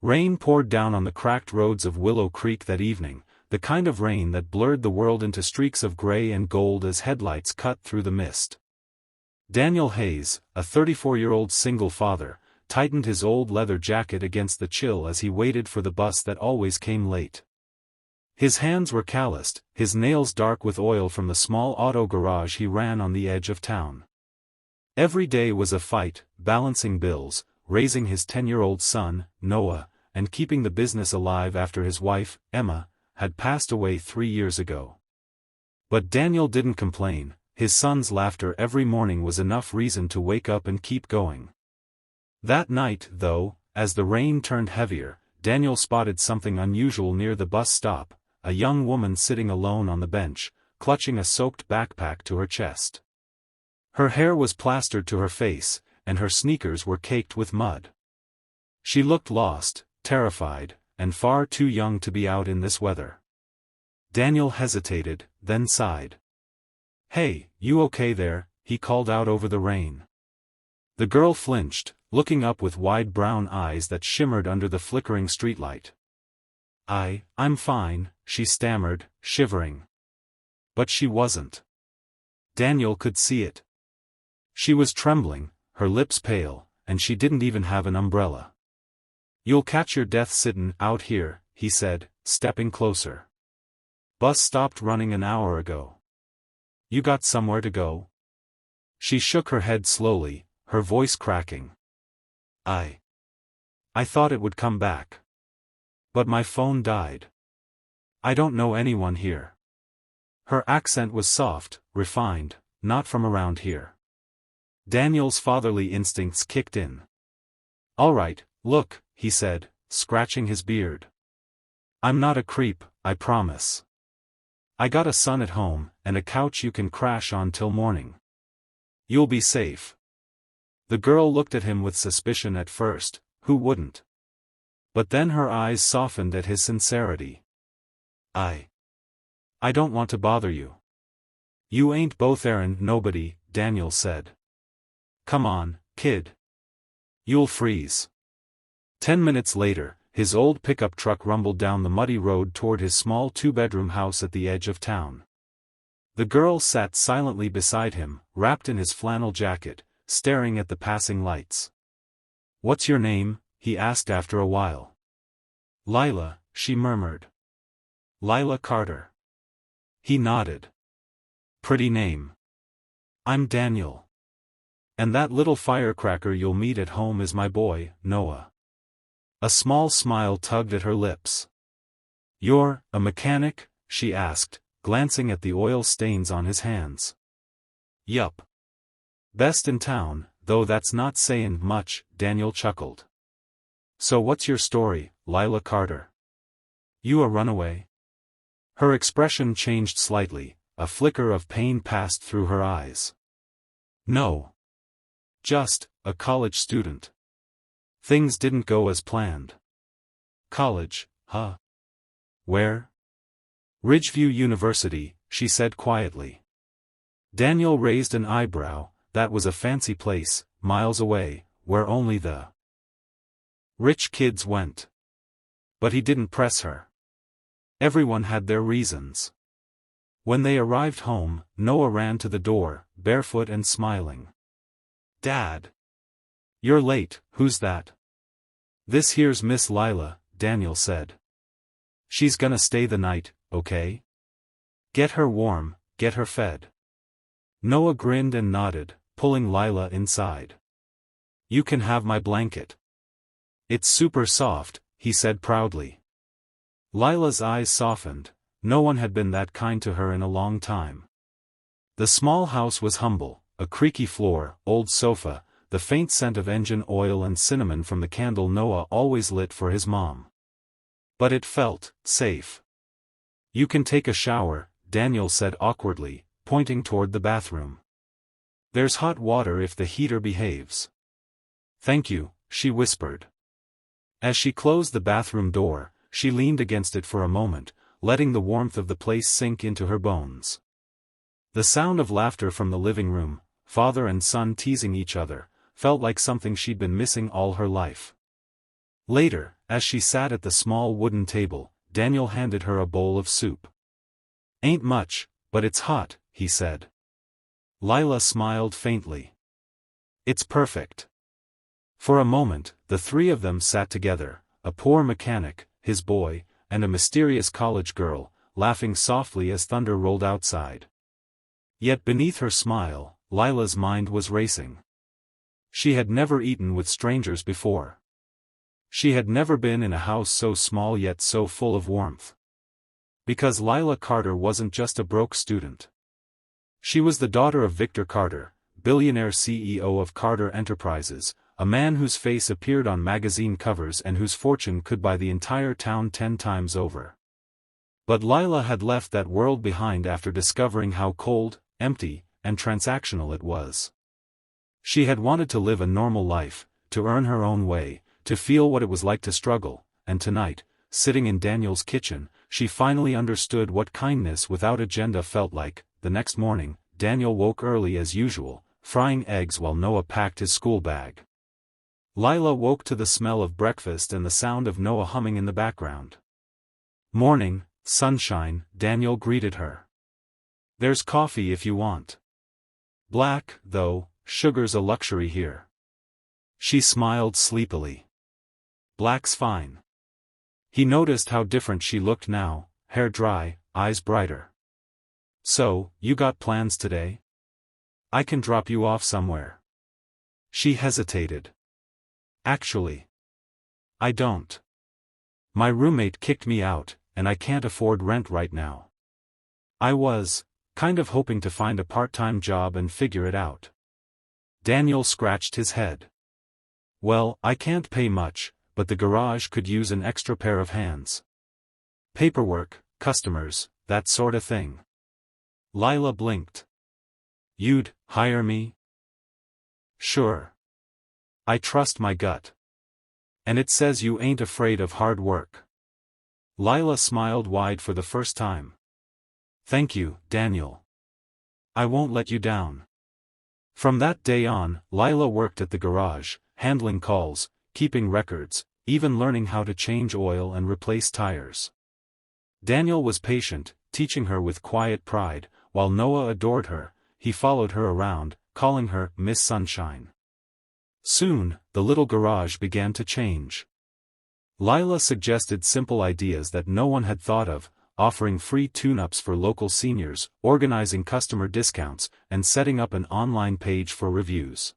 Rain poured down on the cracked roads of Willow Creek that evening, the kind of rain that blurred the world into streaks of gray and gold as headlights cut through the mist. Daniel Hayes, a 34-year-old single father, tightened his old leather jacket against the chill as he waited for the bus that always came late. His hands were calloused, his nails dark with oil from the small auto garage he ran on the edge of town. Every day was a fight, balancing bills, raising his 10-year-old son, Noah, and keeping the business alive after his wife, Emma, had passed away 3 years ago. But Daniel didn't complain. His son's laughter every morning was enough reason to wake up and keep going. That night, though, as the rain turned heavier, Daniel spotted something unusual near the bus stop, a young woman sitting alone on the bench, clutching a soaked backpack to her chest. Her hair was plastered to her face, and her sneakers were caked with mud. She looked lost, terrified, and far too young to be out in this weather. Daniel hesitated, then sighed. "Hey, you okay there?" he called out over the rain. The girl flinched, looking up with wide brown eyes that shimmered under the flickering streetlight. I'm fine," she stammered, shivering. But she wasn't. Daniel could see it. She was trembling, her lips pale, and she didn't even have an umbrella. "You'll catch your death sittin' out here," he said, stepping closer. "Bus stopped running an hour ago. You got somewhere to go?" She shook her head slowly, her voice cracking. I thought it would come back. But my phone died. I don't know anyone here." Her accent was soft, refined, not from around here. Daniel's fatherly instincts kicked in. "All right, look," he said, scratching his beard. "I'm not a creep, I promise. I got a son at home, and a couch you can crash on till morning. You'll be safe." The girl looked at him with suspicion at first. Who wouldn't? But then her eyes softened at his sincerity. I don't want to bother you." "You ain't both errand nobody," Daniel said. "Come on, kid. You'll freeze." 10 minutes later, his old pickup truck rumbled down the muddy road toward his small 2-bedroom house at the edge of town. The girl sat silently beside him, wrapped in his flannel jacket, staring at the passing lights. "What's your name?" he asked after a while. "Lila," she murmured. "Lila Carter." He nodded. "Pretty name." "I'm Daniel. And that little firecracker you'll meet at home is my boy, Noah." A small smile tugged at her lips. "You're a mechanic?" she asked, glancing at the oil stains on his hands. "Yup. Best in town, though that's not sayin' much," Daniel chuckled. "So what's your story, Lila Carter? You a runaway?" Her expression changed slightly, a flicker of pain passed through her eyes. "No. Just a college student. Things didn't go as planned." "College, huh? Where?" "Ridgeview University," she said quietly. Daniel raised an eyebrow. That was a fancy place, miles away, where only the rich kids went. But he didn't press her. Everyone had their reasons. When they arrived home, Noah ran to the door, barefoot and smiling. "Dad! You're late, who's that?" "This here's Miss Lila," Daniel said. "She's gonna stay the night, okay? Get her warm, get her fed." Noah grinned and nodded, pulling Lila inside. "You can have my blanket. It's super soft," he said proudly. Lila's eyes softened. No one had been that kind to her in a long time. The small house was humble, a creaky floor, old sofa, the faint scent of engine oil and cinnamon from the candle Noah always lit for his mom. But it felt safe. "You can take a shower," Daniel said awkwardly, pointing toward the bathroom. "There's hot water if the heater behaves." "Thank you," she whispered. As she closed the bathroom door, she leaned against it for a moment, letting the warmth of the place sink into her bones. The sound of laughter from the living room, father and son teasing each other, felt like something she'd been missing all her life. Later, as she sat at the small wooden table, Daniel handed her a bowl of soup. "Ain't much, but it's hot," he said. Lila smiled faintly. "It's perfect." For a moment, the three of them sat together, a poor mechanic, his boy, and a mysterious college girl, laughing softly as thunder rolled outside. Yet beneath her smile, Lila's mind was racing. She had never eaten with strangers before. She had never been in a house so small yet so full of warmth. Because Lila Carter wasn't just a broke student. She was the daughter of Victor Carter, billionaire CEO of Carter Enterprises, a man whose face appeared on magazine covers and whose fortune could buy the entire town 10 times over. But Lila had left that world behind after discovering how cold, empty, and transactional it was. She had wanted to live a normal life, to earn her own way, to feel what it was like to struggle, and tonight, sitting in Daniel's kitchen, she finally understood what kindness without agenda felt like. The next morning, Daniel woke early as usual, frying eggs while Noah packed his school bag. Lila woke to the smell of breakfast and the sound of Noah humming in the background. "Morning, sunshine," Daniel greeted her. "There's coffee if you want. Black, though, sugar's a luxury here." She smiled sleepily. "Black's fine." He noticed how different she looked now, hair dry, eyes brighter. "So, you got plans today? I can drop you off somewhere." She hesitated. "Actually, I don't. My roommate kicked me out, and I can't afford rent right now. I was kind of hoping to find a part-time job and figure it out." Daniel scratched his head. "Well, I can't pay much, but the garage could use an extra pair of hands. Paperwork, customers, that sort of thing." Lila blinked. "You'd hire me?" "Sure. I trust my gut. And it says you ain't afraid of hard work." Lila smiled wide for the first time. "Thank you, Daniel. I won't let you down." From that day on, Lila worked at the garage, handling calls, keeping records, even learning how to change oil and replace tires. Daniel was patient, teaching her with quiet pride, while Noah adored her. He followed her around, calling her Miss Sunshine. Soon, the little garage began to change. Lila suggested simple ideas that no one had thought of, offering free tune-ups for local seniors, organizing customer discounts, and setting up an online page for reviews.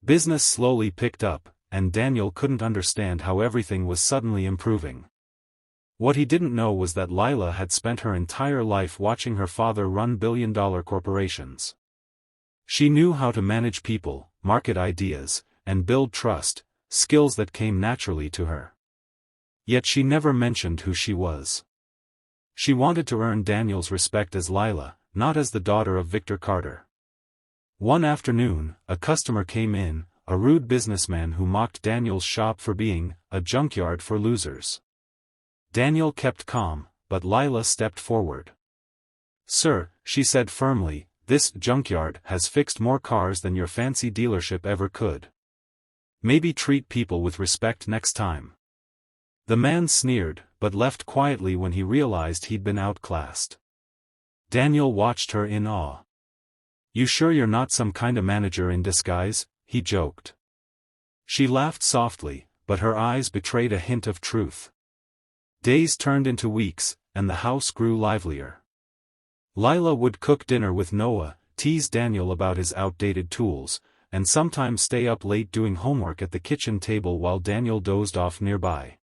Business slowly picked up, and Daniel couldn't understand how everything was suddenly improving. What he didn't know was that Lila had spent her entire life watching her father run billion-dollar corporations. She knew how to manage people, market ideas, and build trust, skills that came naturally to her. Yet she never mentioned who she was. She wanted to earn Daniel's respect as Lila, not as the daughter of Victor Carter. One afternoon, a customer came in, a rude businessman who mocked Daniel's shop for being a junkyard for losers. Daniel kept calm, but Lila stepped forward. "Sir," she said firmly, "this junkyard has fixed more cars than your fancy dealership ever could. Maybe treat people with respect next time." The man sneered, but left quietly when he realized he'd been outclassed. Daniel watched her in awe. "You sure you're not some kind of manager in disguise?" he joked. She laughed softly, but her eyes betrayed a hint of truth. Days turned into weeks, and the house grew livelier. Lila would cook dinner with Noah, tease Daniel about his outdated tools, and sometimes stay up late doing homework at the kitchen table while Daniel dozed off nearby.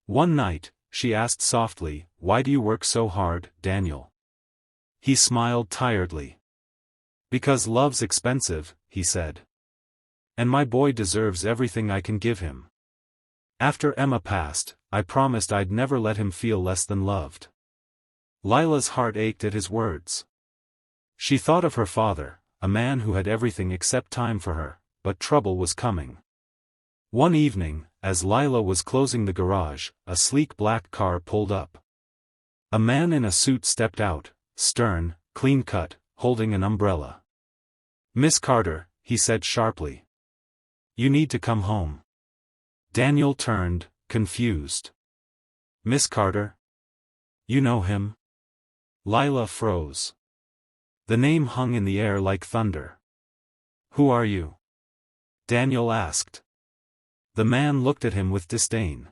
One night, she asked softly, "Why do you work so hard, Daniel?" He smiled tiredly. "Because love's expensive," he said. "And my boy deserves everything I can give him. After Emma passed, I promised I'd never let him feel less than loved." Lila's heart ached at his words. She thought of her father, a man who had everything except time for her, but trouble was coming. One evening, as Lila was closing the garage, a sleek black car pulled up. A man in a suit stepped out, stern, clean-cut, holding an umbrella. "Miss Carter," he said sharply. "You need to come home. Daniel turned, confused. Miss Carter? You know him? Lila froze. The name hung in the air like thunder. Who are you? Daniel asked. The man looked at him with disdain.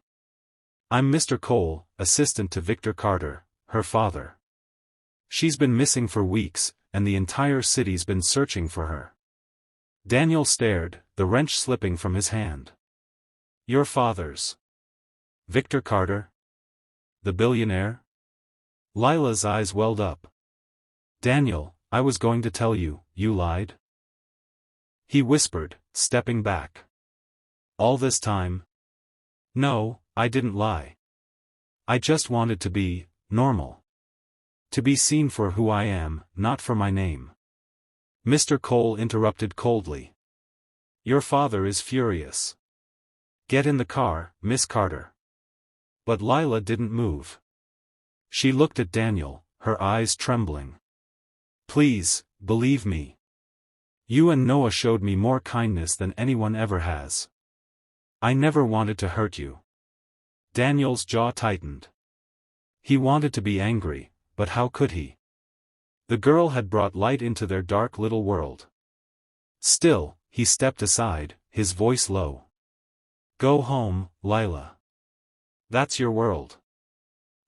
I'm Mr. Cole, assistant to Victor Carter, her father. She's been missing for weeks, and the entire city's been searching for her. Daniel stared, the wrench slipping from his hand. Your father's. Victor Carter? The billionaire? Lila's eyes welled up. Daniel, I was going to tell you, you lied? He whispered, stepping back. All this time? No, I didn't lie. I just wanted to be normal. To be seen for who I am, not for my name. Mr. Cole interrupted coldly. Your father is furious. Get in the car, Miss Carter. But Lila didn't move. She looked at Daniel, her eyes trembling. Please, believe me. You and Noah showed me more kindness than anyone ever has. I never wanted to hurt you. Daniel's jaw tightened. He wanted to be angry, but how could he? The girl had brought light into their dark little world. Still, he stepped aside, his voice low. Go home, Lila. That's your world.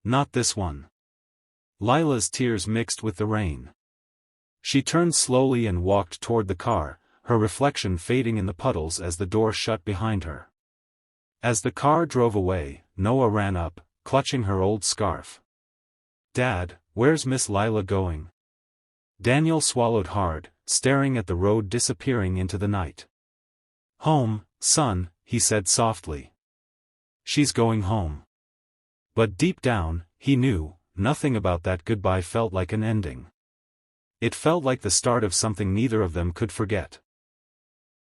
Not this one. Lila's tears mixed with the rain. She turned slowly and walked toward the car, her reflection fading in the puddles as the door shut behind her. As the car drove away, Noah ran up, clutching her old scarf. Dad, where's Miss Lila going? Daniel swallowed hard, staring at the road disappearing into the night. Home, son, he said softly. She's going home. But deep down, he knew, nothing about that goodbye felt like an ending. It felt like the start of something neither of them could forget.